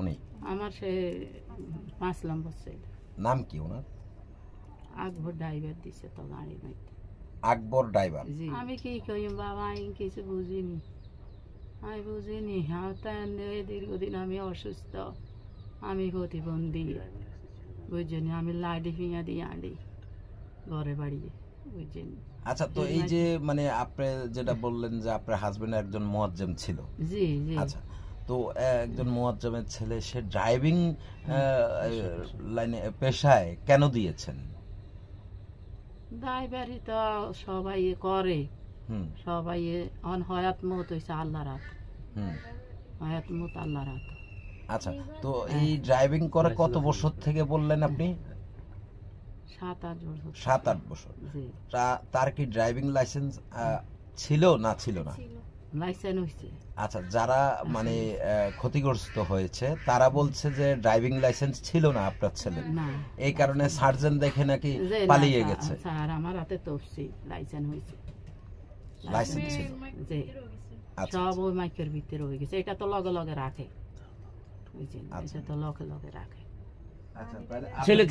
উনি আমার সে 5 নম্বর ছেলে। নাম কি ওনার? আকবর ড্রাইভার দিছে তো গাড়ির মধ্যে। আকবর ড্রাইভার। আমি কি কই বাবা, আমি কিছু বুঝিনি, আমি বুঝিনি। দীর্ঘদিন আমি অসুস্থ, আমি প্রতিবন্ধী, বুঝছেন। আমি লাডি ফিঙা দিয়ে আনি ঘরে বাড়িয়ে, বুঝছেন। আচ্ছা, তো এই যে মানে আপনি যেটা বললেন যে আপনার হাজবেন্ড একজন মুয়াজ্জেম ছিল। জি জি। আচ্ছা, তো একজন মুয়াজ্জেমের ছেলে, সে ড্রাইভিং লাইনে পেশায় কেন দিয়েছেন? ড্রাইভারই তো সবাই করে, সবাই হয়াত মত হয়েছে আল্লাহর হাত, হয়াত মত আল্লাহর হাত। আচ্ছা, তো এই ড্রাইভিং করে কত বছর থেকে বললেন আপনি? 7-8 বছর। 7-8 বছর। তার কি ড্রাইভিং লাইসেন্স ছিল না ছিল না? লাইসেন্স হয়েছে। আচ্ছা, যারা মানে ক্ষতিগ্রস্ত হয়েছে তারা বলছে যে ড্রাইভিং লাইসেন্স ছিল না আপনার ছেলে, এই কারণে সার্জন দেখে নাকি পালিয়ে গেছে। স্যার আমার হাতে তফসি লাইসেন্স হয়েছে, লাইসেন্স ছিল। জি। সব ওই মাইকের ভিতরে হয়ে গেছে। এটা তো লগে লগে রাখে, বুঝছেন, এটা তো লগে লগে রাখে। আচ্ছা,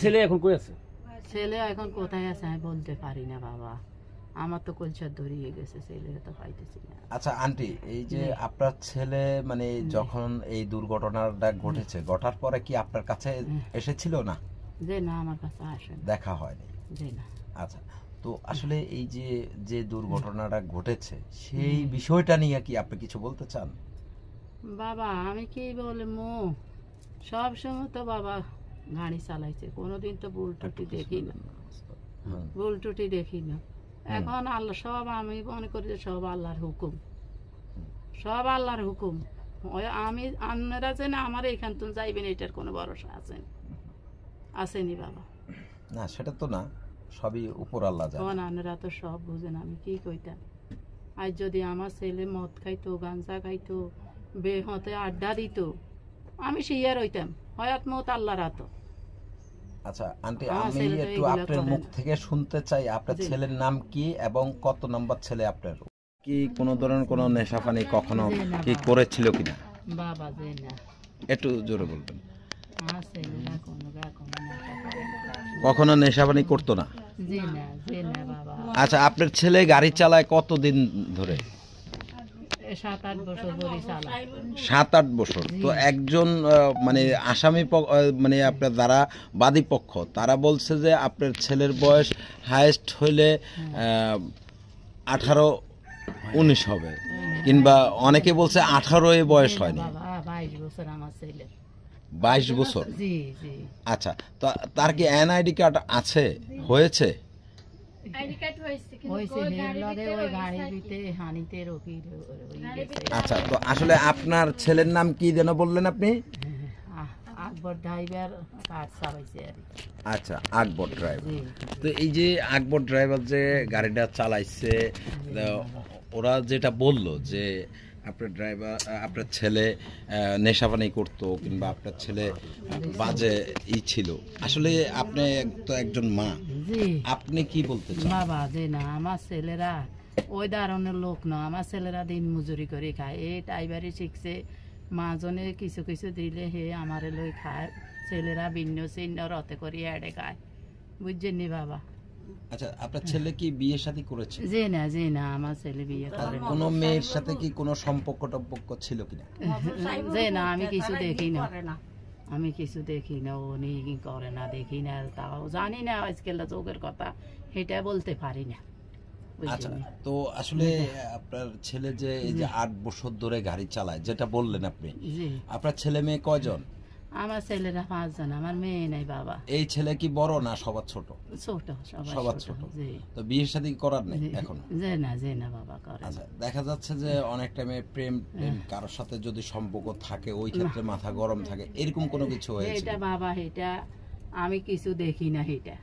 ছেলে এখন কই আছে? ছেলে এখন কোথায় আছে আমি বলতে পারি না বাবা, আমার তো কলচার ধরিয়ে গেছে, ছেলেরা তো পাইতেছি না। আচ্ছা আন্টি, এই যে আপনার ছেলে মানে যখন এই দুর্ঘটনাটা ঘটেছে, ঘটার পরে কি আপনার কাছে এসেছিল না? যে না, আমার কাছে আসে দেখা হয়নি। যে না। আচ্ছা, তো আসলে এই যে যে দুর্ঘটনাটা ঘটেছে সেই বিষয়টা নিয়ে কি আপনি কিছু বলতে চান? বাবা আমি কি বলবো, সব সময় তো বাবা গাড়ি চালাইছে, কোনোদিন তো ভুল টুটি দেখি না, ভুল টুটি দেখি না। এখন আল্লাহ সব, আমি মনে করি যে সব আল্লাহর হুকুম, সব আল্লাহর হুকুম। আমি আপনারা যে না আমার এখান থেকে যাইবেন এটার কোনো ভরসা আসেনি বাবা। না, সেটা তো না, সবই উপর আল্লাহ জানে। আপনারা তো সব বুঝেন, আমি কি কইতাম। আজ যদি আমার ছেলে মদ খাইতো, গাঞ্জা খাইতো, বেহতে আড্ডা দিত, আমি শিয়ার হইতাম, হয়াত মত আল্লাহর হাত। আচ্ছা আন্টি, আমি একটু আপনার মুখ থেকে শুনতে চাই আপনার ছেলের নাম কি এবং কত নম্বর ছেলে আপনার? কি কোনো ধরনের কোনো নেশাপানি কখনো কি করেছিল কিনা? বাবা যে না। একটু জোরে বলবেন। আমার ছেলেরা কখনো নেশাপানি করতো না? জি না, জি না বাবা। আচ্ছা, আপনার ছেলে গাড়ি চালায় কতদিন ধরে? 7-8 বছর ধরে চালায়। 7-8 বছর। তো একজন মানে আসামি মানে আপনার যারা বাদী পক্ষ তারা বলছে যে আপনার ছেলের বয়স হাইয়েস্ট হইলে 18-19 হবে, কিংবা অনেকে বলছে 18 বয়স হয়নি। 22 বছর আমার ছেলে। 22 বছর? জি জি। আচ্ছা, তো তার কি এনআইডি কার্ড আছে? হয়েছে? আচ্ছা, তো আসলে আপনার ছেলের নাম কি যেন বললেন আপনি? আকবর ড্রাইভার কার চালাইছে। আচ্ছা, আকবর ড্রাইভার। তো এই যে আকবর ড্রাইভার যে গাড়িটা চালাইছে, ওরা যেটা বললো যে আপনার ড্রাইভার, আপনার ছেলে নেশাপানি করতো কিংবা আপনার ছেলে বাজে ছিল, আসলে আপনি তো একজন মা, আপনি কি বলতে চান? বাবা যে না, আমার ছেলেরা ওই ধরনের লোক না, আমার ছেলেরা দিন মজুরি করে খায়। এই ড্রাইভারই শিখছে, মাজনে কিছু কিছু দিলে হে আমারে লই খায়। ছেলেরা ভিন্ন চিহ্ন রতে করে এড়ে খায়, বুঝছেন নি বাবা। আচ্ছা, আপনার ছেলে কি বিয়ে শাদী করেছে? জি না, জি না, আমার ছেলে বিয়ে করে না। কোনো মেয়ের সাথে কি কোনো সম্পর্ক ছিল কিনা? যে না, আমি কিছু দেখি না, আমি কিছু দেখি না, ও নিয়ে করে না, দেখি না, তাও জানি না আজকাল চোখের কথা, সেটা বলতে পারি না। আচ্ছা, তো আসলে আপনার ছেলে যে এই যে 8 বছর ধরে গাড়ি চালায় যেটা বললেন আপনি, আপনার ছেলে মেয়ে কয়জন? আমার ছেলেরা 5 জন, আমার মেয়ে নাই বাবা। এই ছেলে কি বড় না সবার ছোট? ছোট, সবার ছোট। তো বিয়ে শাদী করার নেই এখন? যে না বাবা করে। আচ্ছা, দেখা যাচ্ছে যে অনেক টাইমে প্রেম কারোর সাথে যদি সম্পর্ক থাকে ওই ক্ষেত্রে মাথা গরম থাকে, এরকম কোনো কিছু হয়েছে? এটা বাবা, এটা আমি কিছু দেখি না, এটা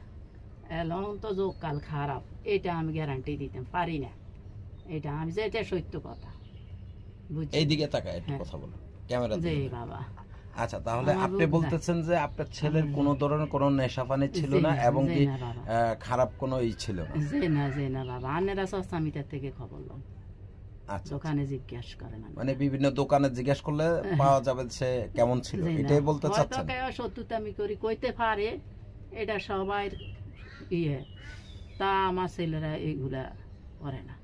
এলন তো যোগ কাল খারাপ, এটা আমি গ্যারান্টি দিতে পারি না। এটা আমি যে এটা সত্য কথা, বুঝছি। এইদিকে তাকায় একটু কথা বলো, ক্যামেরা জি বাবা। আচ্ছা, তাহলে আপনি বলতেছেন যে আপনার ছেলের কোনো ধরনের কোনো নেশাপানি ছিল না এবং কি খারাপ কোনো ই ছিল না? যে না বাবা, আনেরা সস্তামিটার থেকে খবর লন। আচ্ছা, দোকানে জিজ্ঞাসা করেন মানে বিভিন্ন দোকানে জিজ্ঞেস করলে পাওয়া যাবে সে কেমন ছিল, এটাই বলতে চাচ্ছেন? সত্যতামি করি কইতে পারে, এটা সবাই ইয়ে, তা আমার ছেলেরা এগুলা করে না,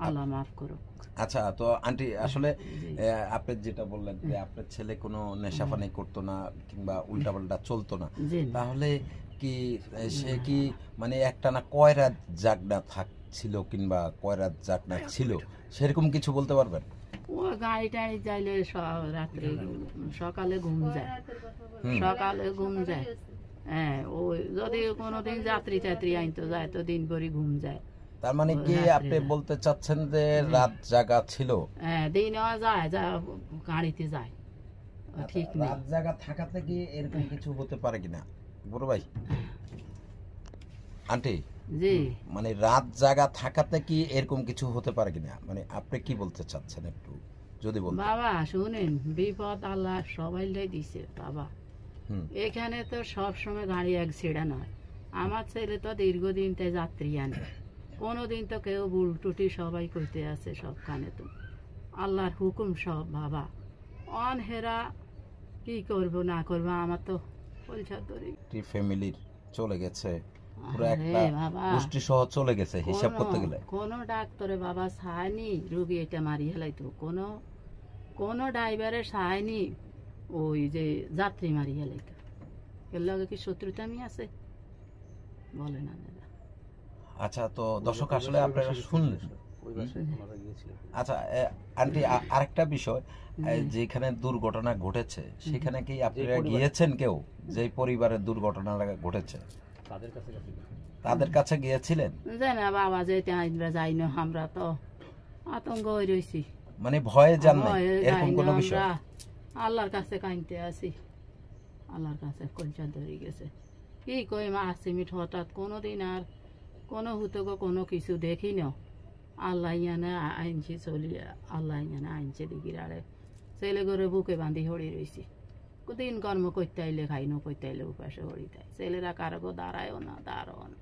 আল্লাহ মাফ করো। আচ্ছা, তো আন্টি আসলে আপনি যেটা বললেন যে আপনার ছেলে কোনো নেশাপানি করতো না কিংবা উল্টাপাল্টা চলতো না, তাহলে কি সে কি মানে একটানা কয় রাত জাগনা থাকছিল কিংবা কয় রাত জাগনা ছিল, সেরকম কিছু বলতে পারবেন? ও গাড়ি টাড়ি যাইলে রাত্রে সকালে ঘুম যায়, সকালে ঘুম যায়। হ্যাঁ, ওই যদি কোনোদিন যাত্রী টাত্রী আনতে যায় তো দিন ভরি ঘুম যায়। তার মানে কি আপনি বলতে চাচ্ছেন যে রাত জাগা ছিল? হ্যাঁ, দিনও যায়, যা গাড়িতে যায়, ঠিক নেই। রাত জাগা থাকাতে কি এরকম কিছু হতে পারে কিনা বড় ভাই? আন্টি জি, মানে রাত জাগা থাকাতে কি এরকম কিছু হতে পারে কিনা, মানে আপনি কি বলতে চাচ্ছেন একটু যদি বলতেন? বাবা শুনেন, বিপদ আল্লাহ সবাইলাই দিছে বাবা। এখানে তো সব সময় গাড়ি অ্যাক্সিডেন্ট হয়। আমার ছেলে তো দীর্ঘদিন তে যাত্রী আনে, কোনোদিন তো কেউ ভুল ত্রুটি সবাই কইতে আছে সবখানে, তো আল্লাহর হুকুম সব বাবা। অনহেরা কি করব না করবো, আমার তো পয়সা ধরি ফ্যামিলির চলে গেছে, পুরো একটা গোষ্ঠী সহ চলে গেছে হিসাব করতে গেলে। কোন ডাক্তারে বাবা সায়নি রোগী এটা মারি হেলাইতো, কোন ড্রাইভারের সায়নি ওই যে যাত্রী মারি হেলাইতো। এর লগে কি শত্রুতামি আছে বলে না দাদা? আচ্ছা, তো দর্শক আসলে আপনারা শুনলেন। আচ্ছা আন্টি, আরেকটা বিষয়, যেখানে দুর্ঘটনা ঘটেছে সেখানে কি আপনারা গিয়েছেন কেউ, যে পরিবারের দুর্ঘটনাটা ঘটেছে তাদের কাছে গিয়েছিলেন? জানা বাবা, যেতে আমরা যাই না, আমরা তো আতঙ্ক হয়ে রয়েছি, মানে ভয়ে যান না এরকম কোনো বিষয়? আল্লাহর কাছে কাঁদতে আছি, আল্লাহর কাছে কঞ্চা ধরে গেছে। কি কই মা আসিমিট হঠাৎ কোনোদিন আর কোনো হুতক কোনো কিছু দেখি না। আল্লাহ ইয়ানে আইনছি চলি, আল্লাহ ইয়ানে আইনছে দিকির আরে ছেলে করে বুকে বাঁধি হরি রয়েছি। দিন কর্ম করতে আইলে খাই না, করতে আইলে উপাসে হরি তাই ছেলেরা কারো দাঁড়ায়ও না, দাঁড়াও না।